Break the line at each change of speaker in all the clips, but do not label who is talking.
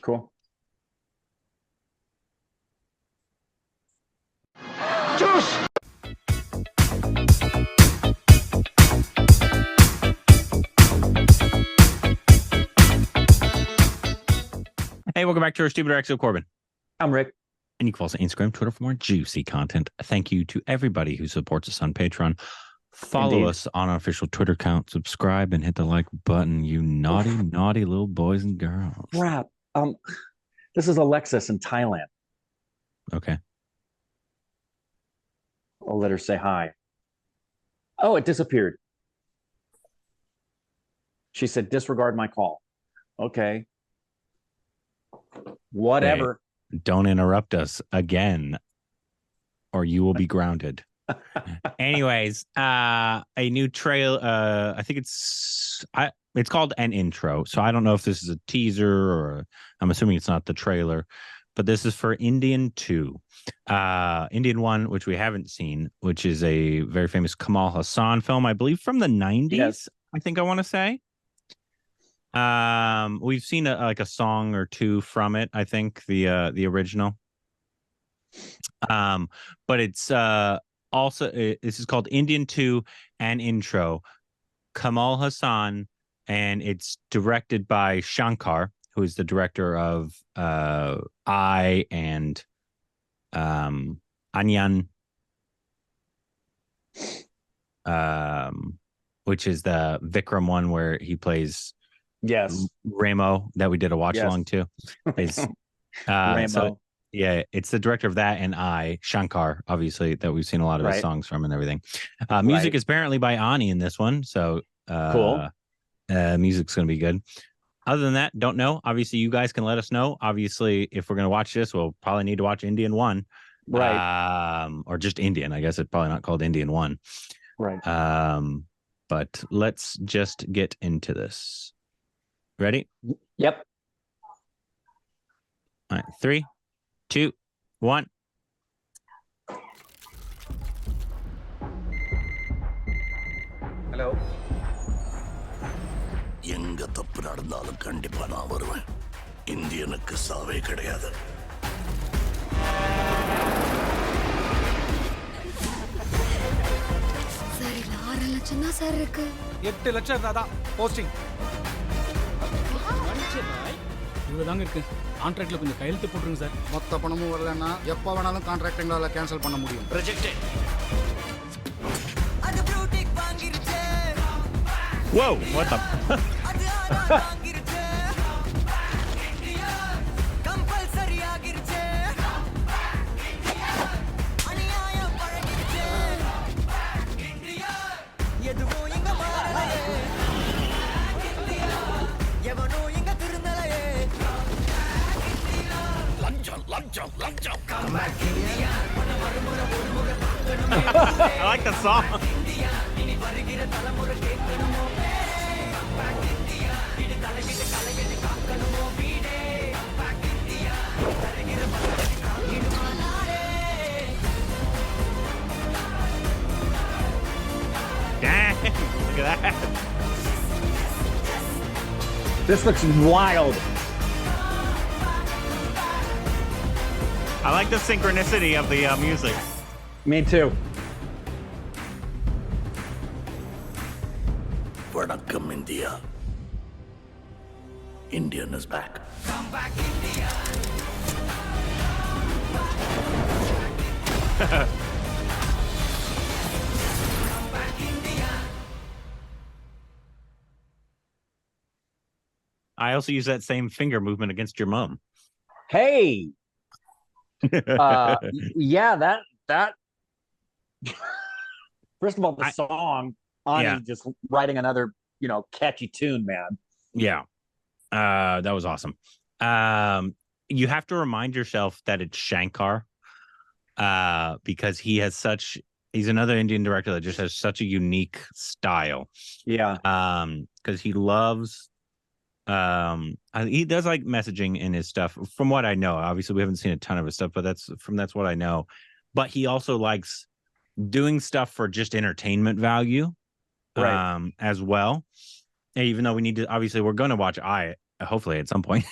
Cool.
Hey, welcome back to our Stupid Rex of Corbin.
I'm Rick.
And you can follow us on Instagram, Twitter for more juicy content. Thank you to everybody who supports us on Patreon. Follow us on our official Twitter account. Subscribe and hit the like button, you naughty, naughty little boys and girls.
Crap. This is Alexis in Thailand.
Okay.
I'll let her say hi. Oh, it disappeared. She said, disregard my call. Okay. Whatever.
Hey, don't interrupt us again, or you will be grounded. Anyways, a new trail. I think it's called an intro. So I don't know if this is a teaser or I'm assuming it's not the trailer, but this is for Indian 2. Indian 1, which we haven't seen, which is a very famous Kamal Haasan film, I believe from the 90s. Yes. I think I want to say. We've seen like a song or two from it. I think the original. But it's also this is called Indian 2 an intro. Kamal Haasan, and it's directed by Shankar, who is the director of I and Anyan, which is the Vikram one where he plays.
Yes,
Ramo that we did a watch along to. Ramo. So, yeah, it's the director of that and Shankar, obviously, that we've seen a lot of his songs from and everything. Music is apparently by Ani in this one, so
cool.
Music's gonna be good. Other than that, don't know. Obviously, you guys can let us know. Obviously, if we're gonna watch this, we'll probably need to watch Indian 1, right? Or just Indian. I guess it's probably not called Indian 1,
right?
But let's just get into this. Ready?
Yep.
All right, 3, 2, 1.
Hello.
எங்க தப்பு நடந்தாலும் கண்டிப்பா நான் வருவேன். இந்தியனுக்கு சாவே கிடையாது.
சரி, 6 லட்சம் தான் சார் இருக்கு.
8 லட்சம் தான் போஸ்டிங். இவ்வளவுதாங்க இருக்கு. கான்ட்ராக்ட்ல கொஞ்சம் கையெழுத்து போட்டுருங்க சார்.
மொத்த பணமும் வரலன்னா எப்ப வேணாலும் கான்ட்ராக்ட் எங்களால கேன்சல் பண்ண முடியும்.
ரிஜெக்டட்.
அது ப்ளூடிக் வாங்கிருச்சே.
Whoa, what the?
அது வாங்கிருச்சே. கம்பல்சரி ஆகிருச்சே. அநியாயம் பழகிருச்சே. எதுவும் இங்க மாறலையே. எவனோ இங்க திருந்தலையே.
லஞ்சம்.
Come back India.
I like the song.
இனி வருகிற தலைமுறை கேட்கணுமோ. Come back India. இனி தலைகிட்டு கலையிட்டு காக்கணுமோ வீடே. Come back India. வருகிற மக்களுக்கு காக்கிடுவானாரே.
Dang, look at that.
This looks wild.
I like the synchronicity of the music.
Me too.
வணக்கம் India. Indian is back.
Come back India. Come back India.
I also use that same finger movement against your mom.
Hey. Yeah, that first of all, the song, Ani just writing another, catchy tune, man.
Yeah. That was awesome. You have to remind yourself that it's Shankar, because he's another Indian director that just has such a unique style.
Yeah.
Because he loves he does like messaging in his stuff, from what I know. Obviously we haven't seen a ton of his stuff, but that's what I know. But he also likes doing stuff for just entertainment value, as well. Even though we need to, obviously we're going to watch hopefully at some point.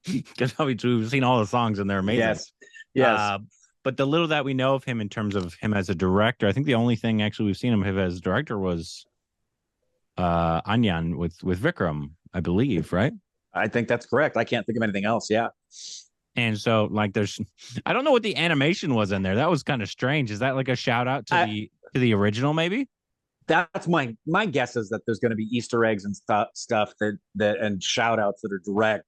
because we've seen all the songs and they're amazing.
Yes. Yes.
But the little that we know of him in terms of him as a director, I think the only thing actually we've seen him as a director was Anyan with Vikram, I believe, right?
I think that's correct. I can't think of anything else. Yeah.
And so, like, I don't know what the animation was in there. That was kind of strange. Is that like a shout out to the original? Maybe
that's my guess is that there's going to be Easter eggs and stuff that and shout outs that are direct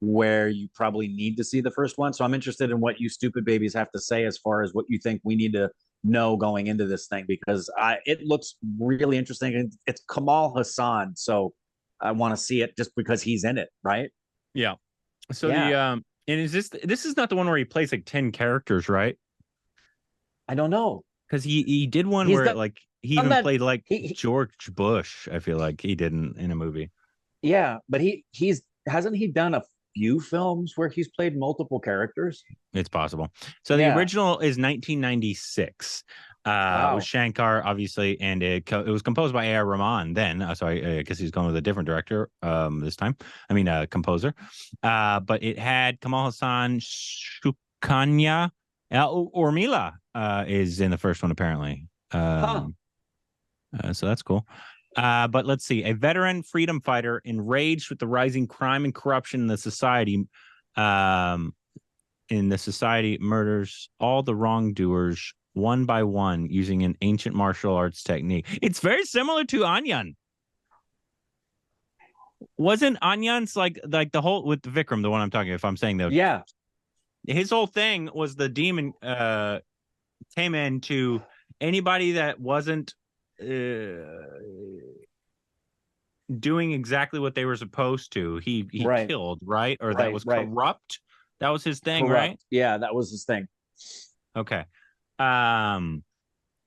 where you probably need to see the first one. So I'm interested in what you stupid babies have to say as far as what you think we need to know going into this thing, because it looks really interesting. It's Kamal Haasan, so I want to see it just because he's in it, right?
Yeah. So and is this is not the one where he plays like 10 characters, right?
I don't know,
because he did one where he even played like George Bush. I feel like he did in a movie. Yeah,
but hasn't he done a few films where he's played multiple characters?
It's possible. So the original is 1996. With Shankar, obviously, and it was composed by A.R. Rahman then. I guess he's going with a different director this time. I mean, composer. But it had Kamal Haasan, Shukanya, Urmila is in the first one, apparently. So that's cool. But let's see. A veteran freedom fighter enraged with the rising crime and corruption in the society, murders all the wrongdoers one by one using an ancient martial arts technique. It's very similar to Anyan. Wasn't Anyan's like the whole with Vikram, the one I'm talking, if I'm saying that?
Yeah.
His whole thing was the demon came in to anybody that wasn't doing exactly what they were supposed to. He killed, right? Or that was corrupt. That was his thing, right?
Yeah, that was his thing.
Okay. And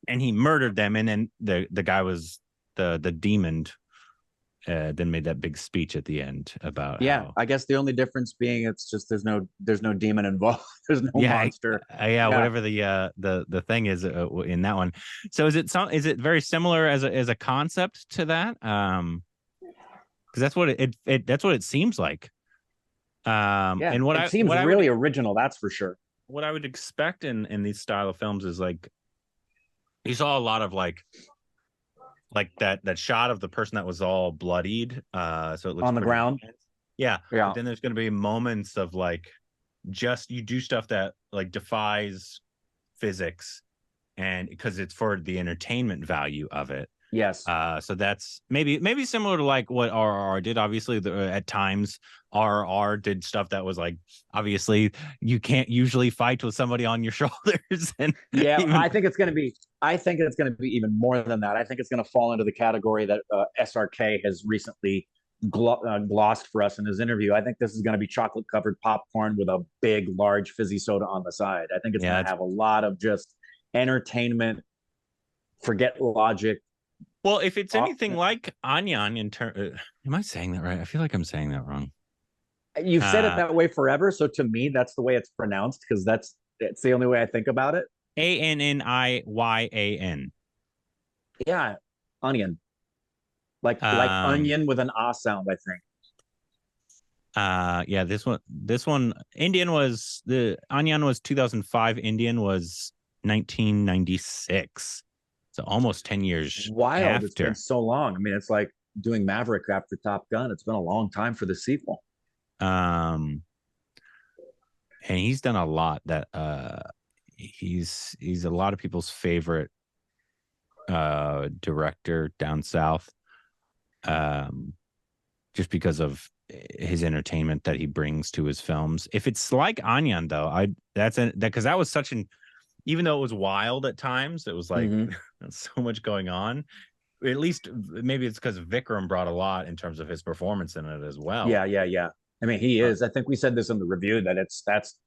he murdered them, and then the guy was the demon then made that big speech at the end about how...
I guess the only difference being it's just there's no demon involved. There's no monster.
Whatever the thing is in that one. So is it very similar as a concept to that? Because that's what that's what it seems like. And
it seems really original, that's for sure.
What I would expect in these style of films is like you saw a lot of like that shot of the person that was all bloodied, so it looks
on the ground.
Yeah. But then there's going to be moments of like just you do stuff that like defies physics, and because it's for the entertainment value of it.
Yes.
So that's maybe similar to like what RRR did. Obviously, at times RRR did stuff that was like, obviously you can't usually fight with somebody on your shoulders. And
I think it's going to be even more than that. I think it's going to fall into the category that SRK has recently glossed for us in his interview. I think this is going to be chocolate covered popcorn with a big, large fizzy soda on the side. I think it's going to have a lot of just entertainment, forget logic.
Well, if it's anything like Anyan in turn, am I saying that right? I feel like I'm saying that wrong.
You've said it that way forever, so to me, that's the way it's pronounced because it's the only way I think about it.
Anniyan.
Yeah, onion, like onion with an ah sound, I think.
This one, Indian was Anyan was 2005. Indian was 1996. So almost 10 years.
Wild.
After.
It's been so long. I mean, it's like doing Maverick after Top Gun. It's been a long time for the sequel.
And he's done a lot that he's a lot of people's favorite director down south. Just because of his entertainment that he brings to his films. If it's like Anyan though, because that was such an, even though it was wild at times, it was like so much going on. At least maybe it's because Vikram brought a lot in terms of his performance in it as well.
Yeah. I mean, he is. I think we said this in the review that that's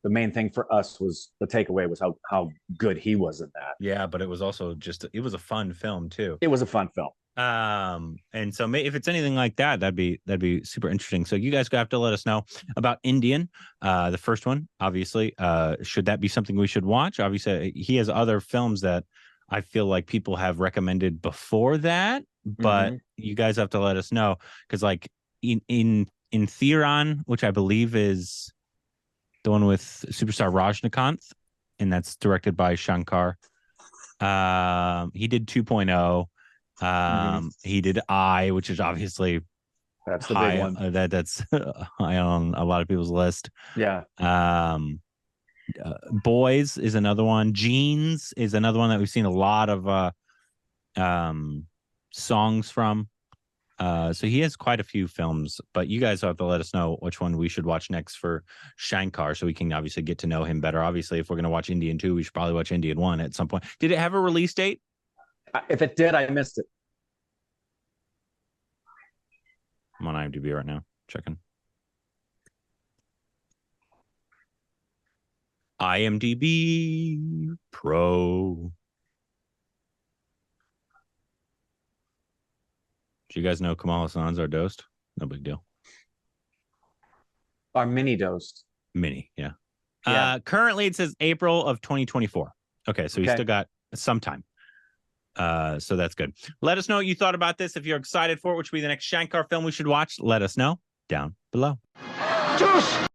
the main thing for us was the takeaway was how good he was at that.
Yeah, but it was also it was a fun film too.
It was a fun film.
And so if it's anything like that, that'd be super interesting. So you guys have to let us know about Indian, the first one, obviously. Should that be something we should watch? Obviously, he has other films that I feel like people have recommended before that, but you guys have to let us know because, like, in in Theron, which I believe is the one with superstar Rajnikanth, and that's directed by Shankar. He did 2.0. He did I, which is obviously
That's the
high,
big one.
that's high on a lot of people's list.
Yeah.
Boys is another one. Jeans is another one that we've seen a lot of songs from. So he has quite a few films, but you guys have to let us know which one we should watch next for Shankar, so we can obviously get to know him better. Obviously, if we're going to watch Indian 2, we should probably watch Indian 1 at some point. Did it have a release date?
If it did, I missed it.
I'm on IMDb right now, checking. IMDb Pro. Do you guys know Kamal Haasan's our dosed? No big deal.
Our mini dosed.
Mini, yeah.
Yeah.
Currently, it says April of 2024. Okay, so we
Okay.
still got some time. So that's good. Let us know what you thought about this. If you're excited for it, which will be the next Shankar film we should watch, let us know down below.
Juice!